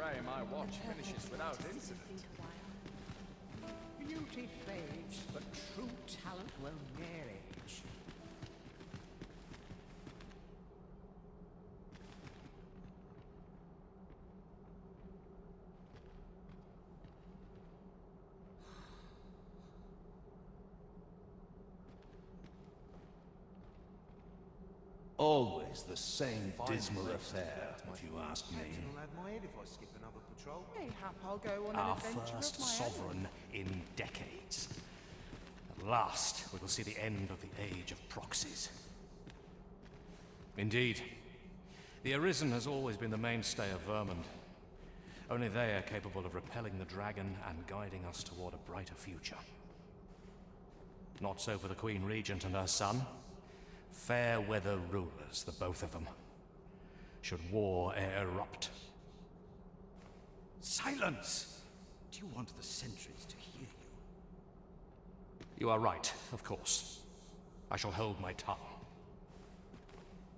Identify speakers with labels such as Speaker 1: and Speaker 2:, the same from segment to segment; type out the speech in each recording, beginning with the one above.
Speaker 1: pray my watch finishes without incident.
Speaker 2: Beauty fades, but true talent will ne'er age.
Speaker 3: Always the same dismal affair, if you ask me.
Speaker 4: I'll add my head if I skip another patrol.
Speaker 5: Mayhap I'll go on an
Speaker 6: Our
Speaker 5: adventure
Speaker 6: first
Speaker 5: of my
Speaker 6: sovereign in decades. At last, we will see the end of the age of proxies. Indeed, the Arisen has always been the mainstay of Vermund. Only they are capable of repelling the dragon and guiding us toward a brighter future. Not so for the Queen Regent and her son. Fair weather rulers, the both of them. Should war e'er erupt.
Speaker 7: Silence! Do you want the sentries to hear you?
Speaker 6: You are right, of course. I shall hold my tongue.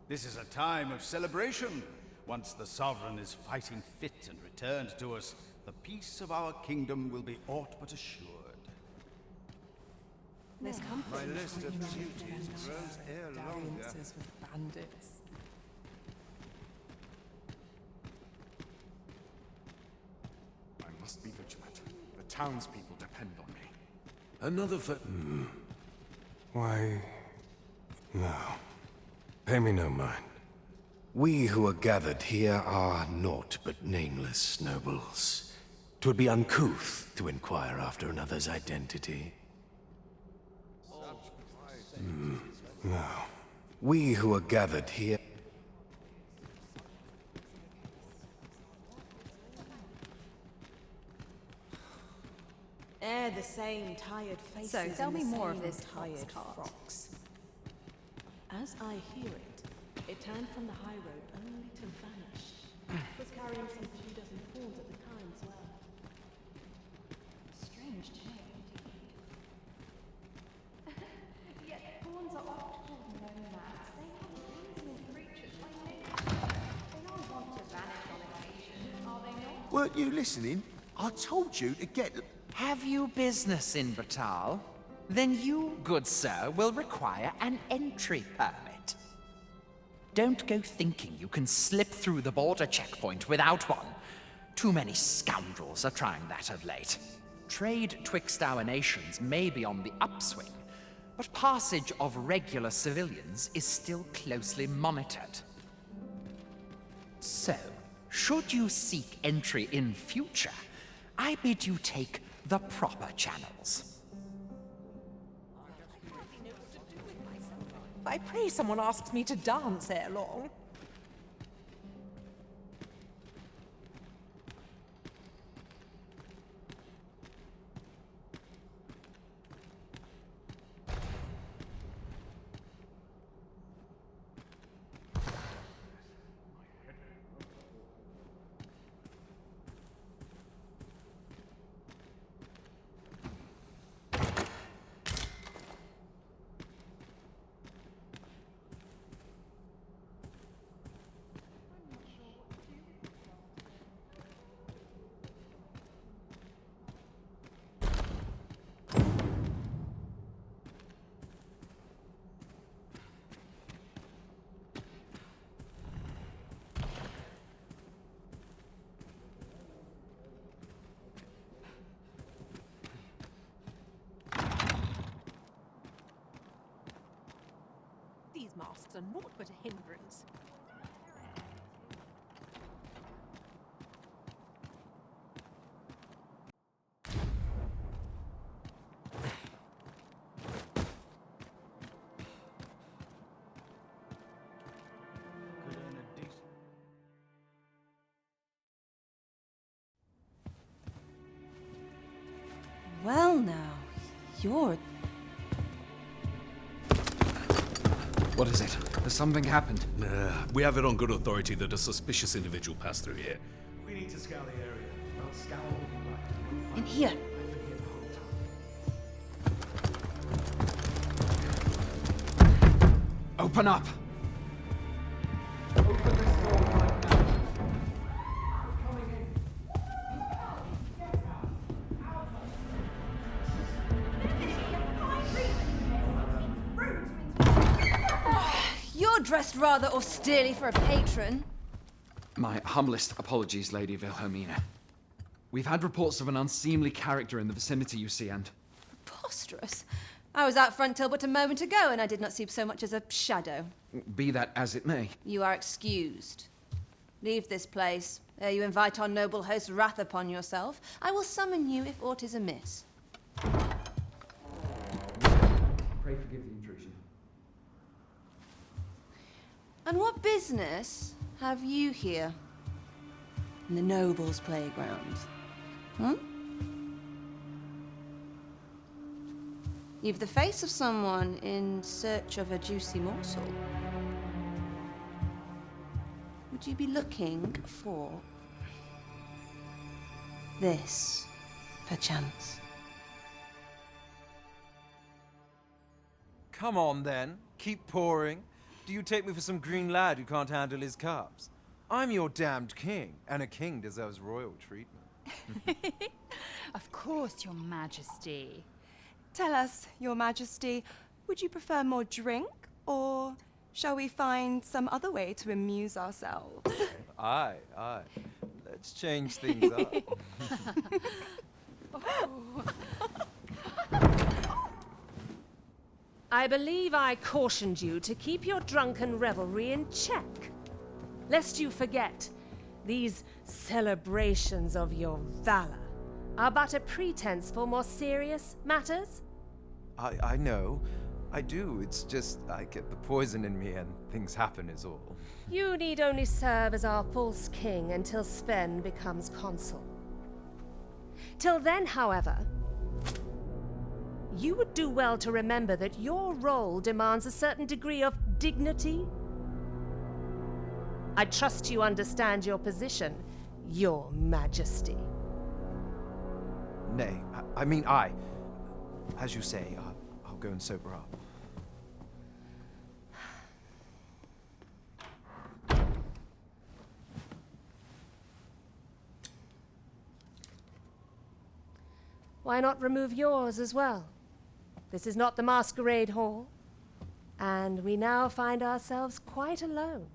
Speaker 7: This is a time of celebration. Once the Sovereign is fighting fit and returned to us, the peace of our kingdom will be aught but assured.
Speaker 5: There's comfort
Speaker 4: My
Speaker 5: in
Speaker 4: list of
Speaker 5: finding
Speaker 4: duties
Speaker 5: adventures,
Speaker 4: grows ere longer.
Speaker 5: dalliances with bandits.
Speaker 1: I must be vigilant. The townspeople depend on me.
Speaker 8: Another Why... no. Pay me no mind. We who are gathered here are naught but nameless nobles. 'Twould be uncouth to inquire after another's identity. No. We who are gathered here...
Speaker 9: The same tired faces.
Speaker 5: So, tell
Speaker 9: and
Speaker 5: me
Speaker 9: the
Speaker 5: more of
Speaker 9: same
Speaker 5: this
Speaker 9: tired
Speaker 5: foxcart.
Speaker 9: frocks. As I hear it turned from the high road only to vanish. It was carrying some few dozen pawns at the time as well. Strange tale indeed. Yet pawns are oft called nomads. They are transient creatures by nature. They don't want to vanish on occasion, are they not?
Speaker 4: Weren't you listening? I told you to get...
Speaker 10: Have you business in Batal? Then you, good sir, will require an entry permit. Don't go thinking you can slip through the border checkpoint without one. Too many scoundrels are trying that of late. Trade twixt our nations may be on the upswing, but passage of regular civilians is still closely monitored. So, should you seek entry in future, I bid you take the proper channels.
Speaker 5: I pray someone asks me to dance ere long. These masks are naught but a hindrance.
Speaker 9: Well now, you're...
Speaker 11: What is it? Has something happened?
Speaker 8: We have it on good authority that a suspicious individual passed through here.
Speaker 4: We need to scour the area. Well, scour all you like.
Speaker 9: In here.
Speaker 11: Open up!
Speaker 4: Open this door right now. We're coming in.
Speaker 9: dressed rather austerely for a patron.
Speaker 11: My humblest apologies, Lady Wilhelmina. We've had reports of an unseemly character in the vicinity, you see, and...
Speaker 9: Preposterous. I was out front till but a moment ago, and I did not see so much as a shadow.
Speaker 11: Be that as it may.
Speaker 9: You are excused. Leave this place, ere you invite our noble host's wrath upon yourself. I will summon you if aught is amiss.
Speaker 11: Pray forgive the intrusion.
Speaker 9: And what business have you here? In the nobles' playground? Hmm? You've the face of someone in search of a juicy morsel. Would you be looking for this, perchance?
Speaker 12: Come on, then. Keep pouring. Do you take me for some green lad who can't handle his cups? I'm your damned king, and a king deserves royal treatment.
Speaker 13: Of course, Your Majesty. Tell us, Your Majesty, would you prefer more drink, or shall we find some other way to amuse ourselves?
Speaker 12: Aye. Let's change things up.
Speaker 14: I believe I cautioned you to keep your drunken revelry in check. Lest you forget, these celebrations of your valor are but a pretense for more serious matters.
Speaker 12: I know. I do. It's just I get the poison in me and things happen is all.
Speaker 14: You need only serve as our false king until Sven becomes consul. Till then, however, you would do well to remember that your role demands a certain degree of dignity. I trust you understand your position, Your Majesty.
Speaker 12: Nay, as you say, I'll go and sober up.
Speaker 14: Why not remove yours as well? This is not the masquerade hall, and we now find ourselves quite alone.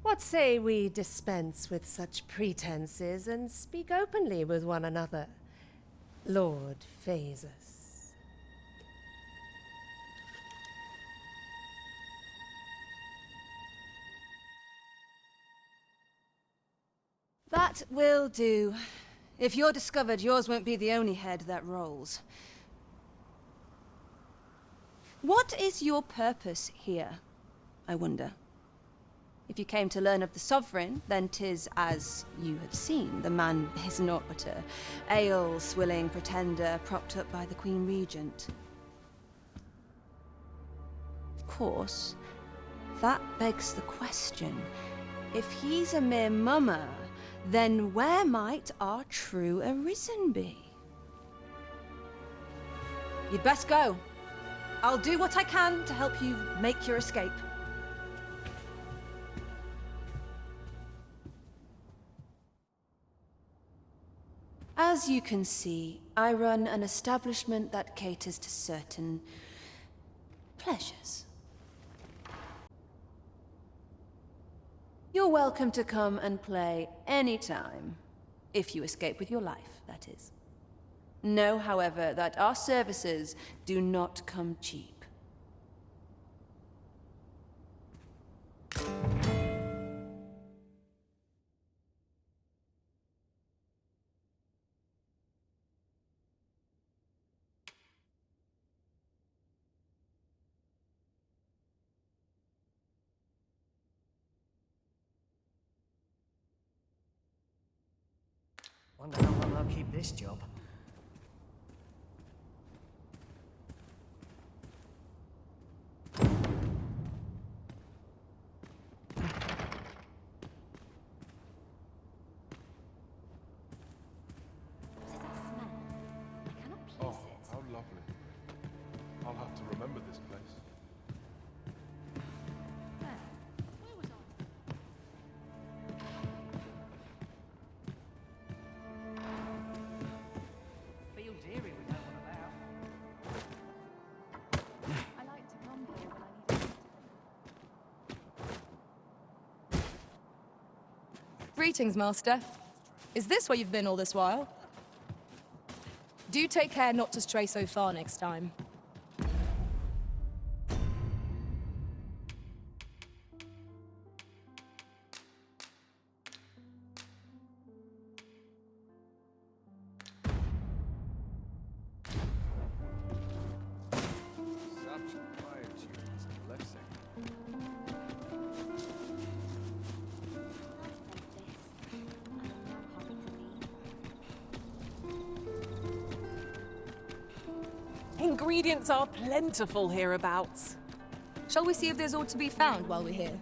Speaker 14: What say we dispense with such pretenses and speak openly with one another, Lord Phasus?
Speaker 9: That will do. If you're discovered, yours won't be the only head that rolls. What is your purpose here, I wonder? If you came to learn of the Sovereign, then 'tis as you have seen. The man is naught but a ale-swilling pretender propped up by the Queen Regent. Of course, that begs the question. If he's a mere mummer, then where might our true Arisen be? You'd best go. I'll do what I can to help you make your escape. As you can see, I run an establishment that caters to certain pleasures. You're welcome to come and play anytime, if you escape with your life, that is. Know, however, that our services do not come cheap.
Speaker 2: Wonder how long I'll keep this job.
Speaker 15: Oh, how lovely. I'll have to remember this place.
Speaker 16: Greetings, Master. Is this where you've been all this while? Do take care not to stray so far next time.
Speaker 17: Ingredients are plentiful hereabouts.
Speaker 16: Shall we see if there's aught to be found while we're here?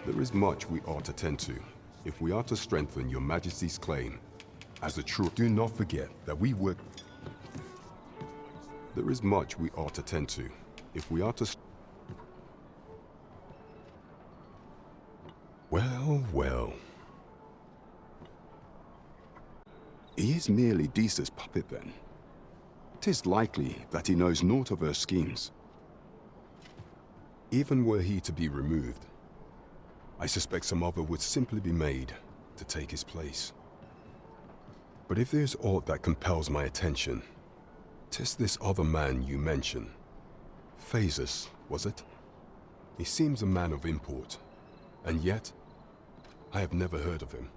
Speaker 18: There is much we ought to tend to, if we are to strengthen your Majesty's claim. As a true, do not forget that we work. There is much we ought to tend to, if we are to. Well, well. He is merely Disa's puppet then. 'Tis likely that he knows naught of her schemes. Even were he to be removed, I suspect some other would simply be made to take his place. But if there's aught that compels my attention, 'tis this other man you mention. Phases, was it? He seems a man of import, and yet I have never heard of him.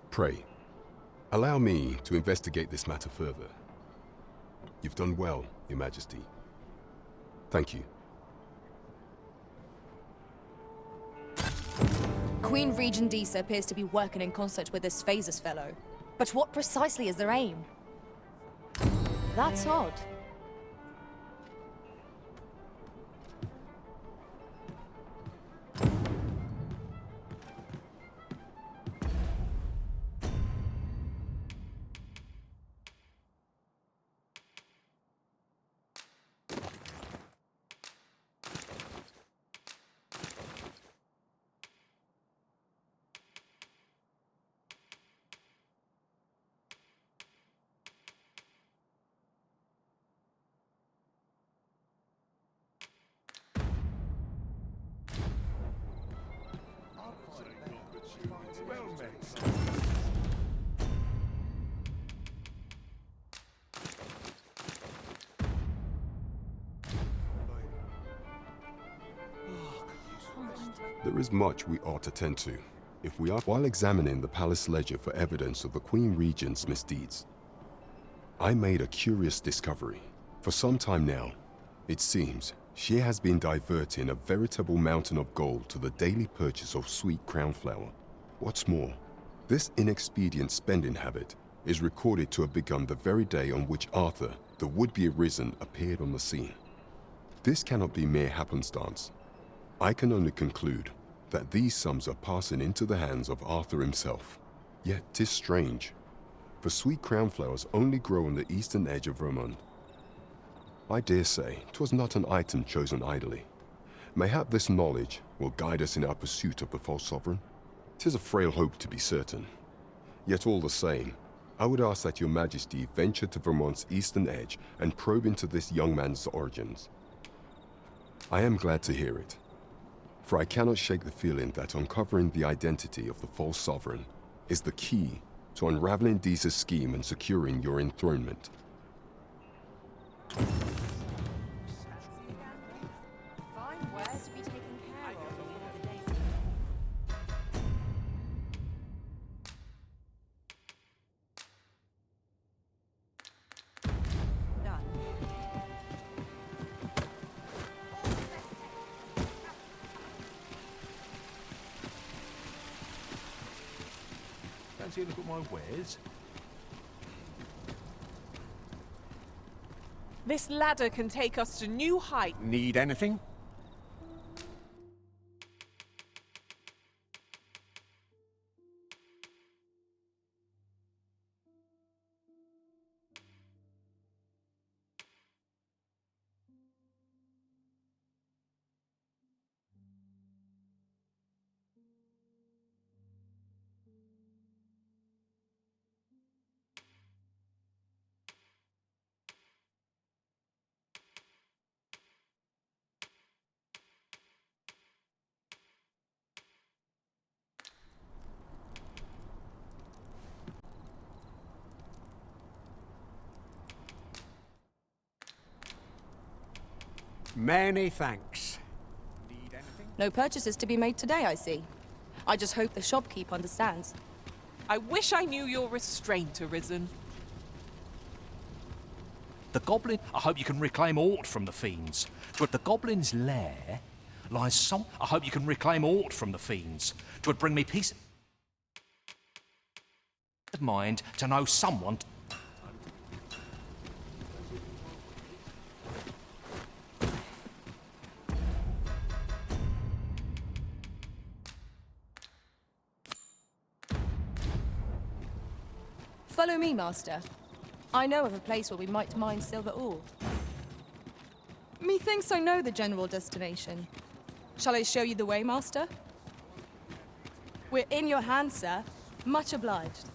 Speaker 18: Pray, allow me to investigate this matter further. You've done well, Your Majesty. Thank you.
Speaker 16: Queen Regent Disa appears to be working in concert with this Phases fellow. But what precisely is their aim? That's odd.
Speaker 18: There is much we ought to tend to, if we are while examining the palace ledger for evidence of the Queen Regent's misdeeds. I made a curious discovery. For some time now, it seems, she has been diverting a veritable mountain of gold to the daily purchase of sweet crown flower. What's more, this inexpedient spending habit is recorded to have begun the very day on which Arthur, the would-be Arisen, appeared on the scene. This cannot be mere happenstance. I can only conclude that these sums are passing into the hands of Arthur himself. Yet 'tis strange, for sweet crown flowers only grow on the eastern edge of Vermund. I dare say 'twas not an item chosen idly. Mayhap this knowledge will guide us in our pursuit of the false sovereign. 'Tis a frail hope to be certain. Yet all the same, I would ask that your Majesty venture to Vermont's eastern edge and probe into this young man's origins. I am glad to hear it, for I cannot shake the feeling that uncovering the identity of the false sovereign is the key to unraveling Disa's scheme and securing your enthronement.
Speaker 16: Find where to be taken care of before the day's done.
Speaker 3: Fancy a look at my wares?
Speaker 17: This ladder can take us to new heights.
Speaker 1: Need anything?
Speaker 19: Many thanks.
Speaker 16: No purchases to be made today, I see. I just hope the shopkeep understands.
Speaker 17: I wish I knew your restraint, Arisen.
Speaker 6: The goblin... I hope you can reclaim aught from the fiends. Toward the goblin's lair lies some... I hope you can reclaim aught from the fiends. Twould bring me peace of mind to know someone...
Speaker 16: Follow me, Master. I know of a place where we might mine silver ore. Methinks I know the general destination. Shall I show you the way, Master? We're in your hands, sir. Much obliged.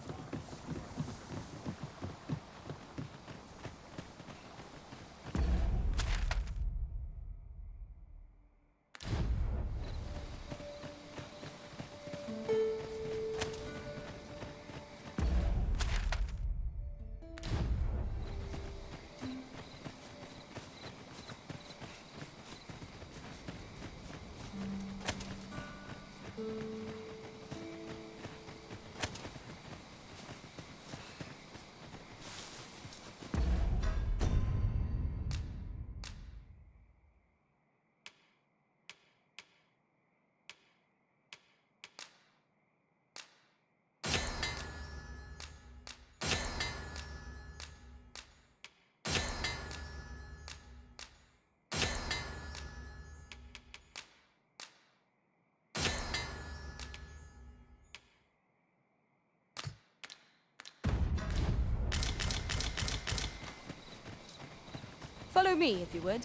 Speaker 16: Follow me, if you would.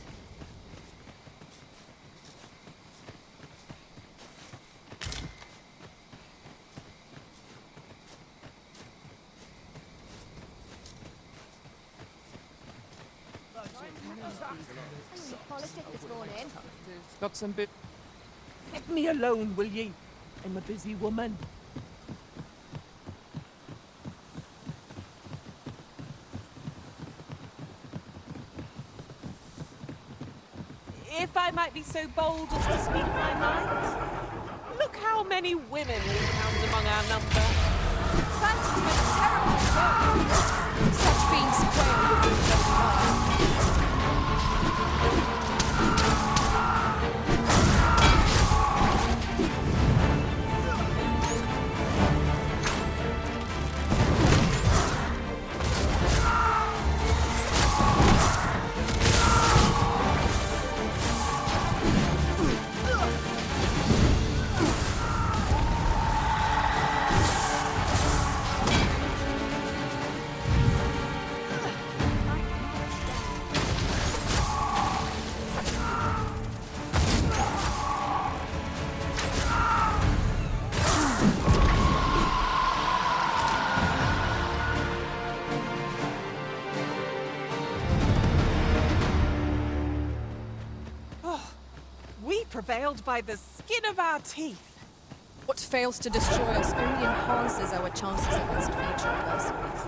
Speaker 17: Got some bit. Let me alone, will ye? I'm a busy woman. If I might be so bold as to speak my mind, look how many women we count among our number.
Speaker 16: Phantom has a terrible soul. Such fiends quail before the golden heart.
Speaker 17: Prevailed by the skin of our teeth.
Speaker 16: What fails to destroy us only enhances our chances against future adversaries.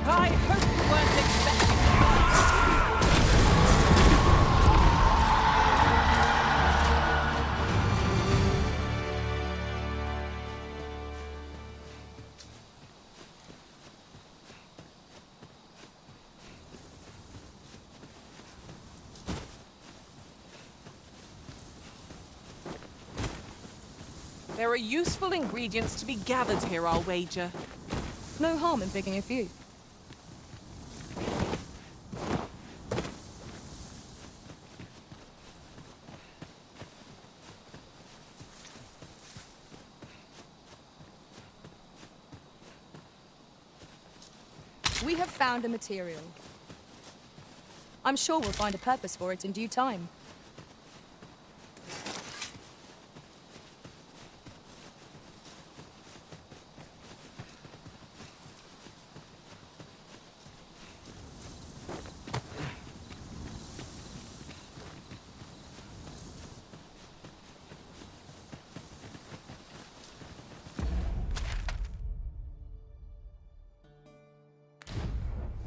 Speaker 17: I hope you weren't expecting There are useful ingredients to be gathered here, I'll wager.
Speaker 16: No harm in picking a few. We have found a material. I'm sure we'll find a purpose for it in due time.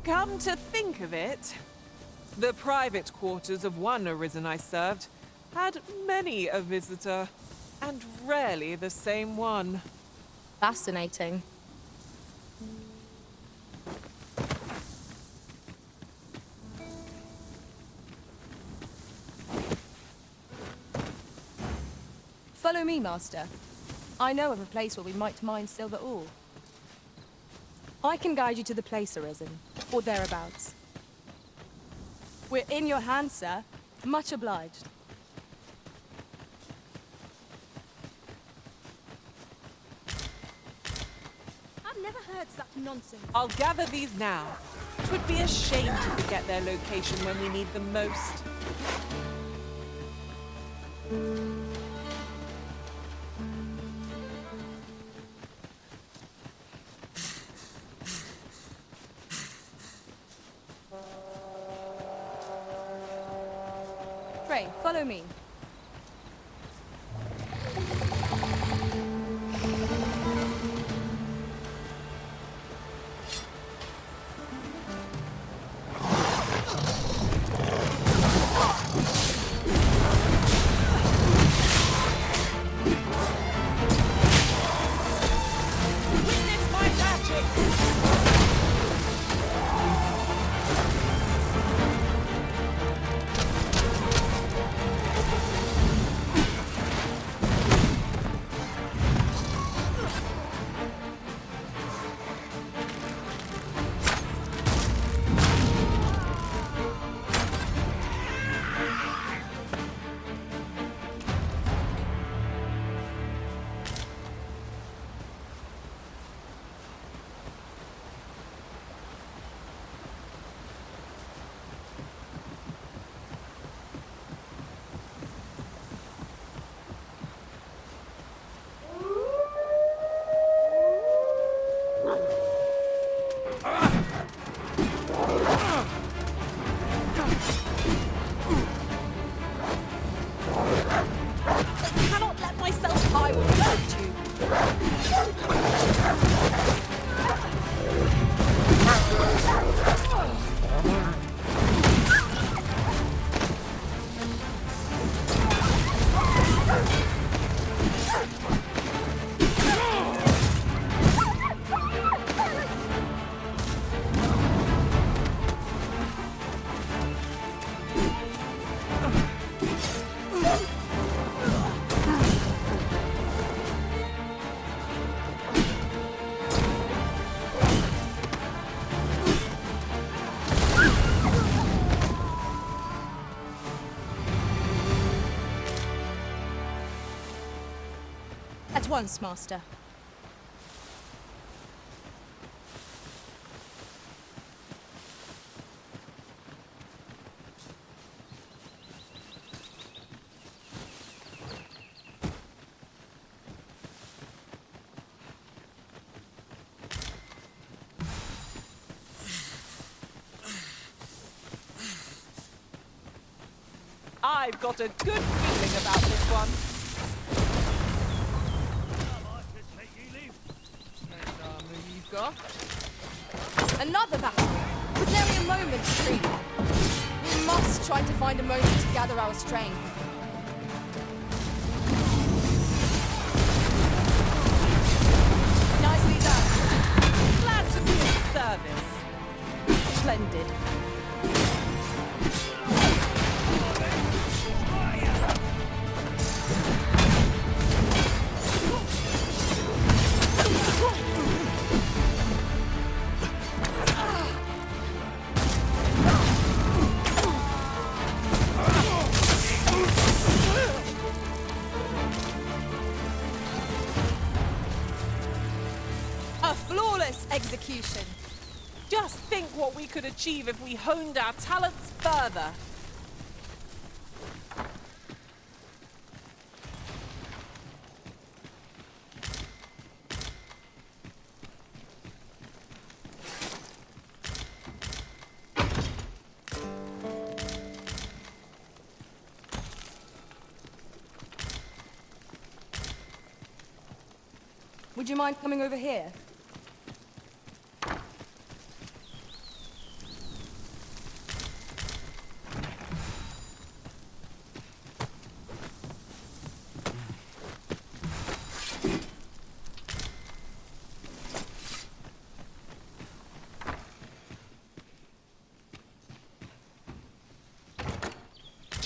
Speaker 17: Come to think of it, the private quarters of one Arisen I served had many a visitor, and rarely the same one.
Speaker 16: Fascinating. Follow me, Master. I know of a place where we might mine silver ore. I can guide you to the place, Arisen, or thereabouts. We're in your hands, sir. Much obliged.
Speaker 5: I've never heard such nonsense.
Speaker 17: I'll gather these now. 'Twould be a shame to forget their location when we need them most.
Speaker 16: Pray, follow me.
Speaker 17: Witness my magic! I cannot let myself die without you.
Speaker 16: At once, Master.
Speaker 17: I've got a good feeling about this one.
Speaker 5: You've got?
Speaker 16: Another battle! With nary a moment to breathe. We must try to find a moment to gather our strength. Nicely done.
Speaker 17: Glad to be of service.
Speaker 16: Splendid.
Speaker 17: A flawless execution. Just think what we could achieve if we honed our talents further.
Speaker 16: Would you mind coming over here?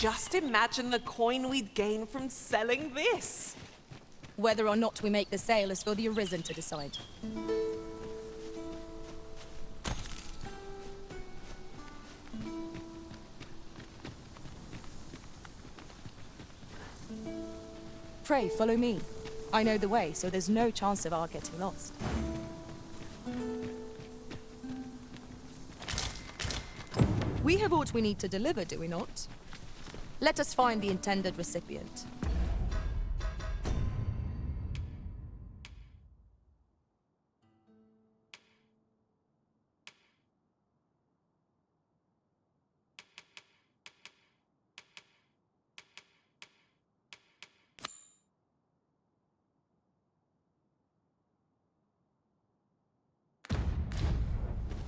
Speaker 17: just imagine the coin we'd gain from selling this.
Speaker 16: Whether or not we make the sale is for the Arisen to decide. Pray, follow me. I know the way, so there's no chance of our getting lost. We have what we need to deliver, do we not? Let us find the intended recipient.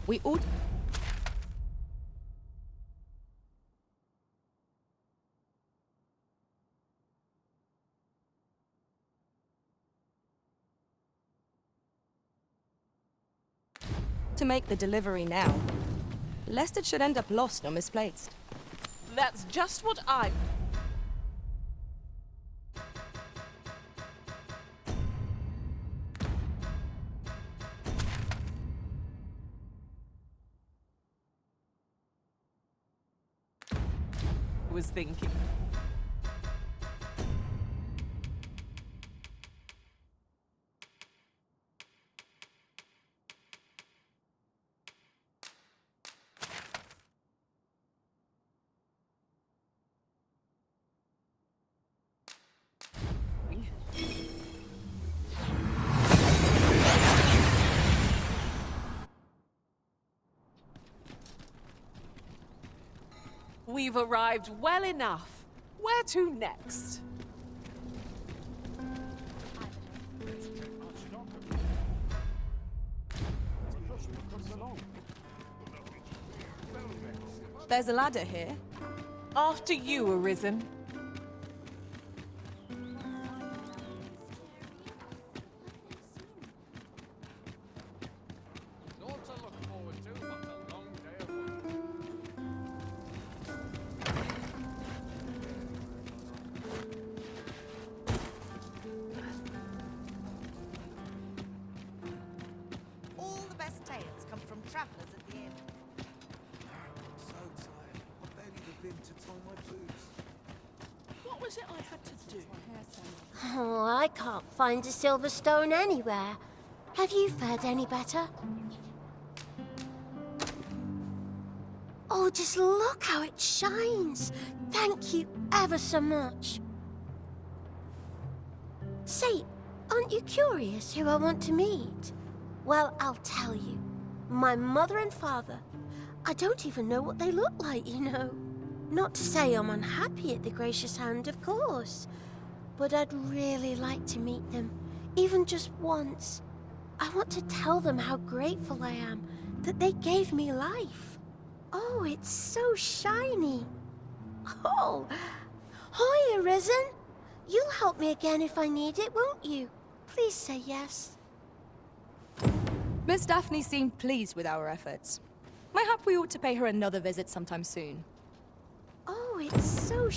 Speaker 16: We ought... to make the delivery now, lest it should end up lost or misplaced.
Speaker 17: That's just what I... was thinking. We've arrived well enough. Where to next?
Speaker 16: There's a ladder here.
Speaker 17: After you, Arisen.
Speaker 19: Oh, I can't find a silver stone anywhere. Have you fared any better? Oh, just look how it shines. Thank you ever so much. Say, aren't you curious who I want to meet? Well, I'll tell you. My mother and father. I don't even know what they look like, you know. Not to say I'm unhappy at the gracious hand, of course. But I'd really like to meet them, even just once. I want to tell them how grateful I am that they gave me life. Oh, it's so shiny. Oh, hi, Arisen. You'll help me again if I need it, won't you? Please say yes.
Speaker 16: Miss Daphne seemed pleased with our efforts. Mayhap we ought to pay her another visit sometime soon.
Speaker 19: Oh, it's so